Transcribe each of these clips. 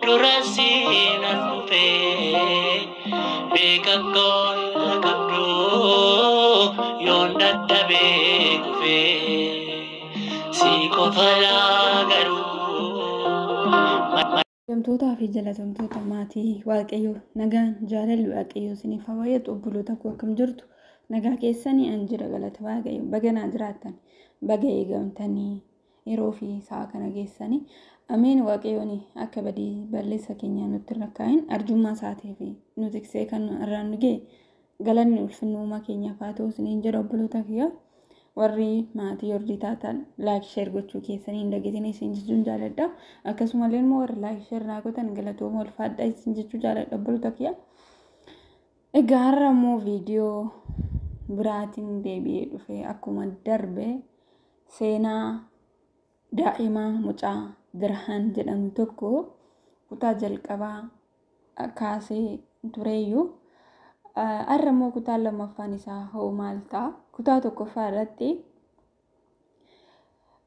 Durasiin as dhufee beekakkoo irra qabdu yoon dadhabee kufee si qofalaa garuu. Jamtootaa fi jalatamtoota maatii Waaqayyoo nagaan jaalalli Waaqayyoo isiniif haa baay'atu. Obboloota koo akkam jirtu? Nagaa keessanii an jira galata Waaqayyoo. Baganaa jiraattan baga eegamtanii yeroo fi sa'a kana geessanii ameen. Waaqayyoon akka badii balleessa keenya nutti rakkaa'in arjummaa isaatii fi nu tiksee kan irraan nu ga'e galanni ulfinnummaa keenyaaf haa ta'u isiniin jedha obboloota kiyya. Warri maatii yordii taatan laayik sheer gochuu keessanii hin dagatini isin jechuun jaaladha. Akkasumallee immoo warri laayik sheer naa gootan galatooma ulfaadha isin jechuu jaaladha obboloota kiyya. Egaa har'a immoo viidiyoo biraatiin deebi'ee dhufe akkuma darbe seenaa daa'imaa mucaa Birhaan jedhamu tokko kutaa jalqabaa kaasee tureeyyuu. Har'a immoo kutaan lammaffaan isaa hoo maal ta'a? Kutaa tokkoffaa irratti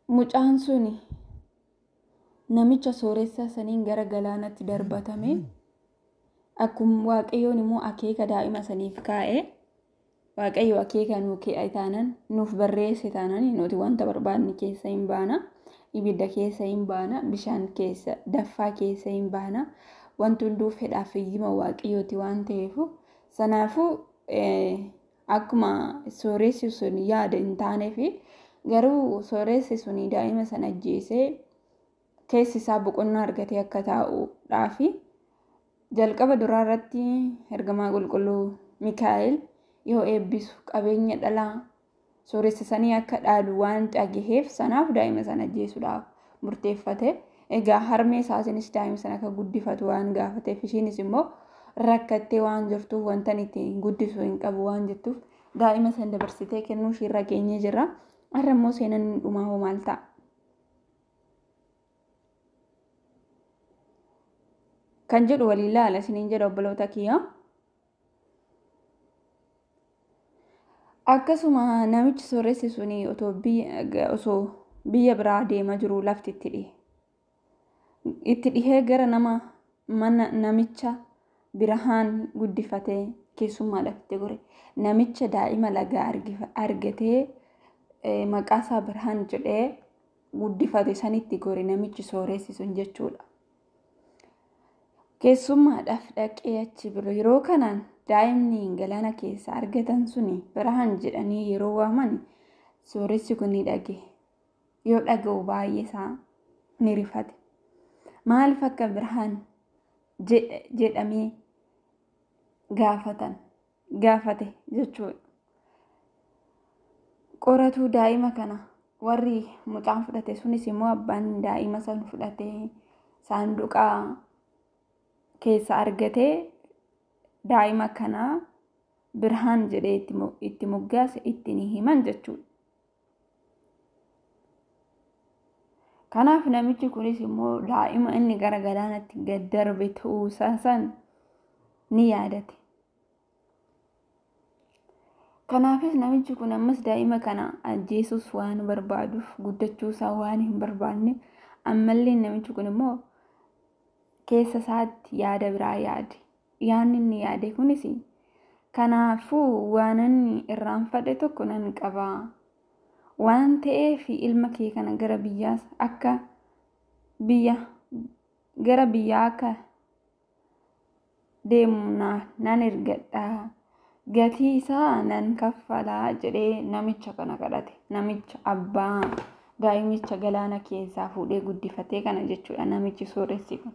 mucaan sun namicha sooressa saniin gara galaanatti darbatame. Akkuma Waaqayyoon immoo akeeka daa'ima saniif kaa'e. Waaqayyo akeeka nuu kaa'e taanan nuuf barreesse taanan nuti wanta barbaanne keessa hin baana. Ibidda keessa hin baana. Bishaan keessa daffaa keessa hin baana. Wanti hunduu fedhaaf eeyyama Waaqayyooti waan ta'eef sanaafuu akkuma sooressi sun yaada hin taaneef garuu sooressi sun daa'ima sana ajjeesee keessi isaa boqonnaa argatee akka taa'uudhaaf jalqaba duraa irratti ergamaa qulqulluu Mikaa'el yoo eebbisu qabeenya dhalaa sooressa sanii akka dhaalu waan dhagaheef sanaaf daa'ima sana ajjeesuudhaaf murteeffate. Egaa harmee isaatiinis daa'ima sana akka guddifatu waan gaafateef ishiinis immoo rakkattee waan jirtuuf wanta itti guddisuu hin qabu waan jettuuf daa'ima sana dabarsitee kennuu ishirra geenyee jirra. Har'a immoo seenaan dhumaa hoo maal ta'a? Kan jedhu walii ilaala isiniin jedha obboloota kiyya. Akkasuma namichi sooressi suni osoo biyya biraa deemaa jiru lafti itti dhihee gara mana namicha Birhaan guddifatee keessummaa lafti gore. Namicha daa'ima lagaa argatee maqaa isaa Birhaan jedhee guddifate sanitti gore namichi sooressi sun jechuudha. Keessummaadhaaf dhaqee achi bira yeroo kanaan daa'imni galaana keessa argatan suni Birhaan jedhanii yeroo waaman sooressi kun ni dhage. Yoo dhaga'u baay'ee isaa ni rifate. Maaliif akka Birhaan jedhamee gaafate jechuudha. Qoratuu daa'ima kana warri mucaan fudhate sunis immoo abbaan daa'ima san fudhatee saanduqa keessa argatee daa'ima kana Birhaan jedhee itti moggaase itti ni himan jechuudha. Kanaaf namichi kunis immoo daa'ima inni gara galaanatti gad darbe ta'uusaa san ni yaadate. Kanaafis namichi kun ammas daa'ima kana ajjeesuus waan barbaaduuf guddachuusaa waan hin barbaanne ammallee namichi kun immoo keessa isaatti yaada biraa yaade. Yaanni inni yaade kunis kanaafuu waan inni irraanfadhe tokko nan qabaa. Waan ta'eef ilma kee kana gara biyyaa akka deemu nan ergadha. Gatii isaa nan kaffalaa jedhee namicha kana kadhate. Namicha abbaa daa'imicha galaana keessaa fuudhee guddifatee kana jechuudha namichi sooressi kun.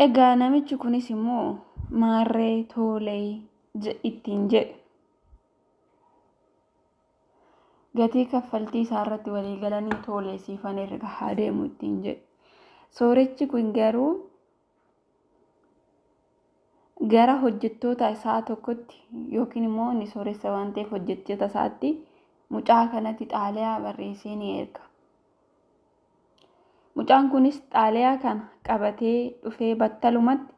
Egaa namichi kunis immoo maarree tolee ittiin jedhe. Gatii kaffaltii isaa irratti walii galanii tolee siifan erga haa deemu ittiin jedhe. Soorechi kun garuu gara hojjettoota isaa tokkotti yookiin immoo inni sooressa waan ta'eef hojjettoota isaatti mucaa kanatti xaaliyaa barreessee ni erga. Mucaan kunis xaaliyaa kana qabatee dhufee battalumatti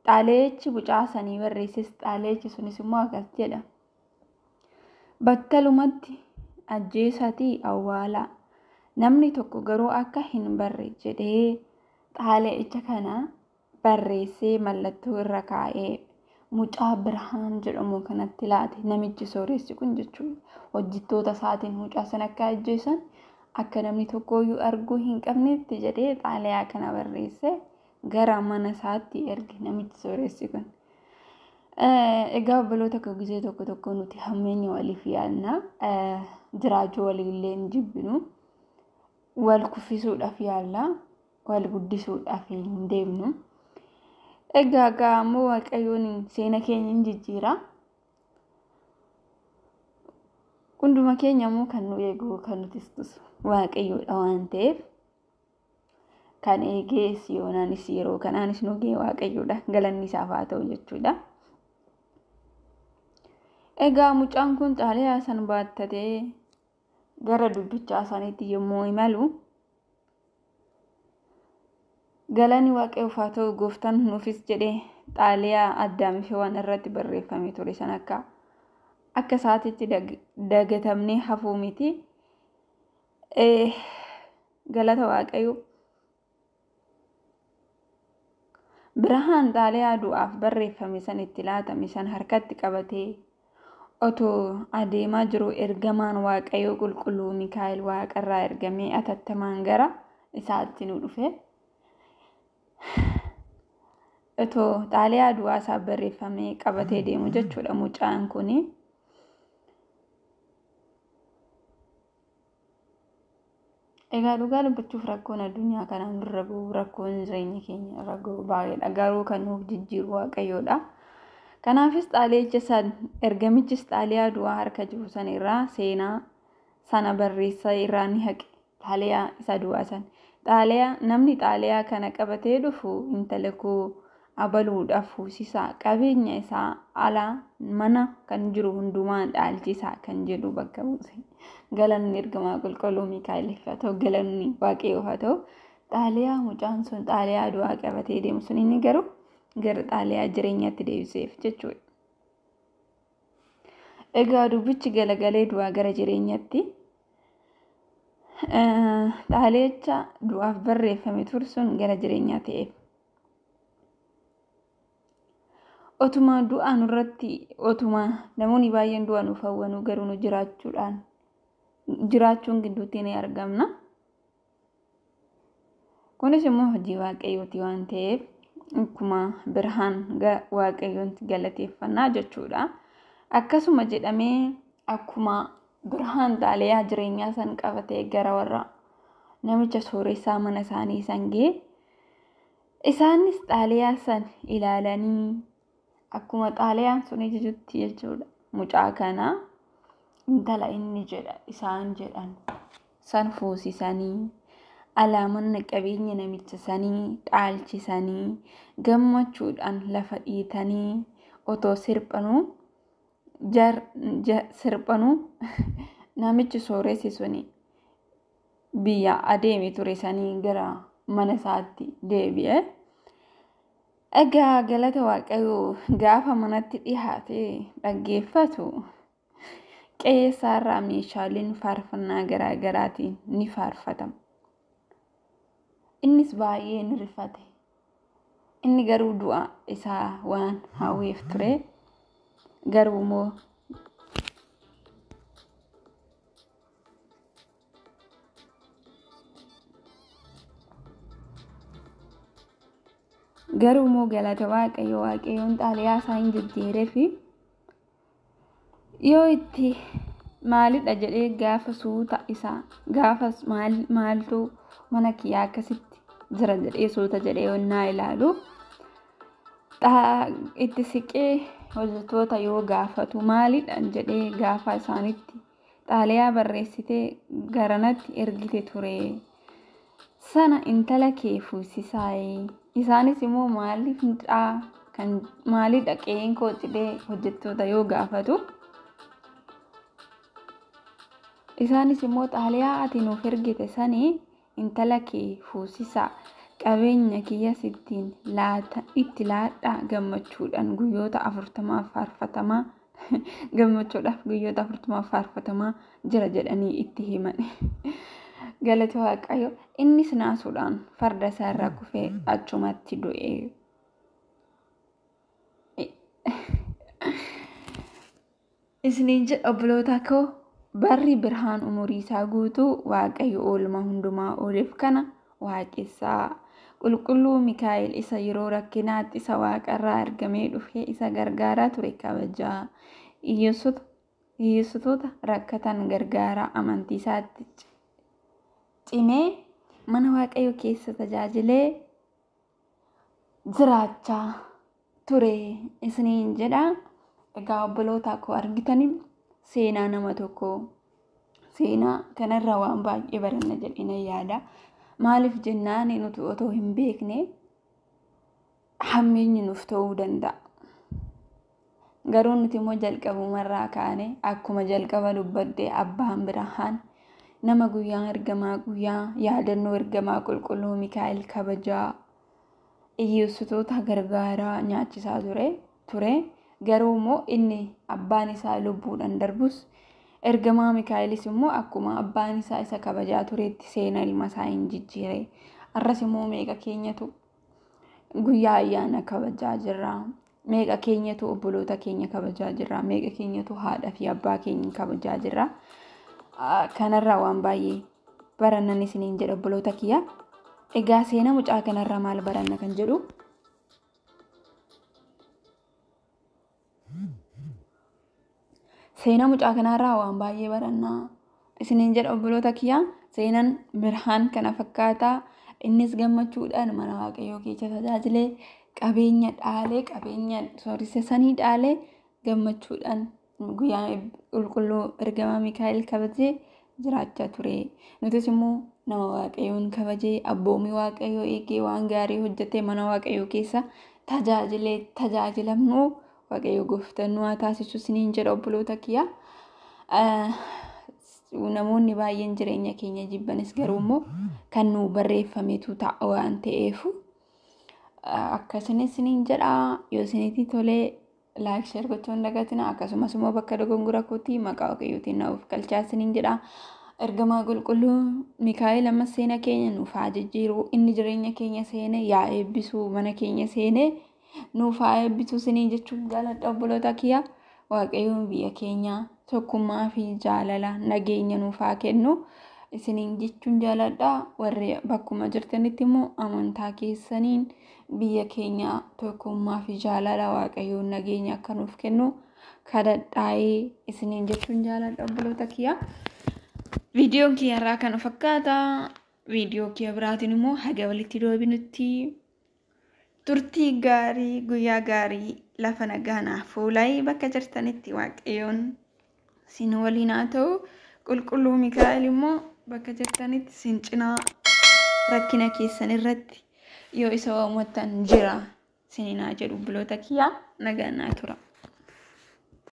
xaaliyichi mucaa sanii barreesses xaaliyichi sunis immoo akkas jedha. Battalumatti ajjeesatii awwaalaa. Namni tokko garuu akka hin barre jedhee xaaliyaa kana barreessee mallattoo irra kaa'ee mucaa Birhaan jedhamu kanatti laate. Namichi sooressi kun jechuudha. Hojjettoota isaatiin mucaa sana akka ajjeesan akka namni tokkoyyuu arguu hin qabnetti jedhee xaaliyaa kana barreessee gara mana isaatti erge namichi sooressi kun. Egaa obboloota koo gisee tokko nuti hammeenya waliif yaadna. Jiraachuu waliillee hin jibbinu. Wal kuffisuudhaaf yaalla. Wal guddisuudhaaf hin deemnu. Egaa ammoo Waaqayyoon seena keenya hin jijjiira. Hunduma keenya immoo kan nu eegu kan nuti istusu Waaqayyoodha waan ta'eef kan eegees yoonaanis yeroo kanaanis nu gee Waaqayyoodha. Galanni isaaf haa ta'u jechuudha. Egaa mucaan kun xaaliyaa san baattatee gara dubbichaa saniitti yommuu imalu galanni Waaqayyoof haa ta'u gooftaan nuufis jedhee xaaliyaa Addaamiif waan irratti barreeffame ture san akka isaatitti dagatamnee hafuu miti. Galata Waaqayyoo. Birhaan xaaliyaa du'aaf barreeffame san itti laatame san harkatti qabatee otoo adeemaa jiru ergamaan Waaqayyoo qulqulluu Mikaa'el Waaqarraa ergamee atattamaan gara isaatti nu dhufe. Otoo xaaliyaa du'aa isaa barreeffamee qabatee deemu jechuudha mucaan kuni. Egaa dhugaa dubbachuuf rakkoon addunyaa kanaan dura gahu rakkoon jireenya keenya irra gahu baay'eedha. Garuu kan nuuf jijjiiru Waaqayyoodha. Kanaafis ergamichis xaaliyaa du'aa harka jiru san irraa seenaa sana barreessa irraa ni haqe. Xaaliyaa isa du'aa san. Namni xaaliyaa kana qabatee dhufu intala koo abaluudhaaf fuusisaa qabeenya isaa ala mana kan jiru hundumaan dhaalchisaa kan jedhu bakka buuse. Galanni ergamaa qulqulluu Mikaa'eliif haa ta'u galanni Waaqayyoof haa ta'u xaaliyaa mucaan sun xaaliyaa du'aa qabatee deemu sun inni garuu gara xaaliyaa jireenyaatti deebiseef jechuudha. Egaa dubbichi galagalee du'aa gara jireenyaatti xaaliyacha du'aaf barreeffame ture sun gara jireenyaa ta'eef. Otuma du'aan irratti namoonni baay'een du'aan nuuf hawwanuu garuu nu jiraachuun gidduutti ni argamna. Kunis immoo hojii Waaqayyooti waan ta'eef akkuma Birhaan Waaqayyoon galateeffannaa jechuudha. Akkasuma jedhamee akkuma Birhaan xaaliyaa jireenyaa san qabatee gara warra namicha sooressaa mana isaanii san ga'e. Isaanis xaaliyaa san ilaalanii akkuma xaaliyaan sun ijutti jechuudha. Mucaa kana intala inni isaan jedhan san fuusisanii alaamanna qabeenya namicha sanii dhaalchisanii gammachuudhaan lafa dhiitanii otoo sirpanuu namichi sooressi suni biyya adeeme ture sanii gara mana isaatti deebi'e. Egaa galata Waaqayyoo gaafa manatti dhihaatee dhaggeeffatu qe'eessaarraa meeshaaleen faarfannaa garaa garaatiin ni faarfatama. Innis baay'ee ni rifate. Inni garuu du'a isaa waan hawweef ture. Garuu immoo galata Waaqayyoon xaaliyaa isaa hin jijjiiree fi yoo itti maalidha jedhee gaafa suuta isaa gaafas maaltu mana kiyyaa akkasitti jira jedhee suuta jedhee onnaa ilaalu itti siqee hojjettoota yoo gaafatu maalidha jedhee gaafa isaanitti xaaliyaa barreessitee garanatti ergite ture sana intala kee fuusisaayee. Isaanis immoo maalidha qe'een koo jedhee hojjettoota yoo gaafatu. Isaanis immoo xaaliyaa ati nuuf ergite sanii intala kee fuusisaa qabeenya kiyya sittiin itti laadhaa gammachuudhaan guyyoota 40 faarfatamaa gammachuudhaaf guyyoota 40 faarfatamaa jira jedhanii itti himan. galata waaqayyo. Innis naasuudhaan farda isaa irraa kufee achumatti du'e. Isiniin jedha obboloota koo barri birhaan umurii isaa guutuu waaqayyo oolmaa hundumaa ooliif kana waaqessaa. Qulqulluu Mikaa'el isa yeroo rakkinaatti isa waaqarraa ergamee dhufee isa gargaaraa ture kabajaa. Hiyyeessitoota rakkatan gargaaraa amantii isaatti cimee mana waaqayyo keessa tajaajilee jiraachaa ture. Isiniin jedha egaa obboloota koo argitanii seenaa nama tokko seenaa kanarra waan baay'ee baranna jedhina yaada. Maaliif jennaan nuti otoo hin beekne hammeenyi nuuf ta'uu danda'a. Garuu nuti immoo jalqabumarraa kaane akkuma jalqaba dubbadde abbaan birhaan nama guyyaa ergamaa guyyaa yaadannoo ergamaa qulqulluu Mikaa'el kabajaa hiyyeessitoota gargaaraa nyaachisaa ture. Garuu immoo inni abbaan isaa lubbuudhaan darbus ergamaa Mikaa'elis immoo akkuma abbaan isaa isa kabajaa tureetti seenaa ilma isaa hin jijjiire. Arras immoo meeqa keenyatu guyyaa ayyaana kabajaa jirra. Meeqa keenyatu obboloota keenya kabajaa jirra. Meeqa keenyatu haadha fi abbaa keenya kabajaa jirra. Kanarraa waan baay'ee barannan isiniin jedha obboloota kiyya. Egaa seenaa mucaa kanarraa maal baranna kan jedhu seenaa mucaa kanarraa waan baay'ee barannaa isiniin jedha obboloota kiyya. Seenaan birhaan kana fakkaataa. Innis gammachuudhaan mana waaqayyoo keessa tajaajilee qabeenya soorisa sanii dhaalee gammachuudhaan guyyaa qulqulluu ergamaa Mikaa'el kabajee jiraachaa ture. Nutis immoo nama waaqayyoon kabajee abboomii waaqayyoo eegee waan gaarii hojjetee mana waaqayyoo keessa tajaajilamnu waaqayyo gooftaan nu haa taasisu isiniin jedha obboloota kiyya. Namoonni baay'een jireenya keenya jibbanis garuu immoo kan nu barreeffametu ta'a waan ta'eef akkasumas isiniin jedha. Yoo isinitti tolee laayik sheer gochuun dagatina. Akkasumas immoo bakka dogongora kootii maqaa waaqayyootiin naaf galchaa isiniin jedha. Ergamaa qulqulluu Mikaa'el amma seena keenya nuuf haa jijjiiru. Inni jireenya keenya seene yaa eebbisu mana keenya seene nuuf haa eebbisu isiniin jechuun jaalladha obboloota kiyya. Waaqayyoon biyya keenya tokkummaa fi jaalala nageenya nuuf haa kennu isiniin jechuun jaalladha. Warri bakkuma jirtanitti immoo amantaa keessaniin biyya keenya tokkummaa fi jaalala waaqayyoon nageenya akka nuuf kennu kadhadhaa'ee isiniin jechuun jaalladha obboloota kiyya. Viidiyoon kiyyarraa kana fakkaata. Viidiyoo kiyya biraatiin immoo haga walitti deebinutti turtii gaarii guyyaa gaarii lafa nagaanaaf fuulaa bakka jirtanitti waaqayyoon sin waliin haa ta'u. Qulqulluu Mikaa'el immoo bakka jirtanitti sin cinaa rakkina keessan irratti yoo isa waammattan jira siniin haa jedhu obboloota kiyya nagaan haa tura.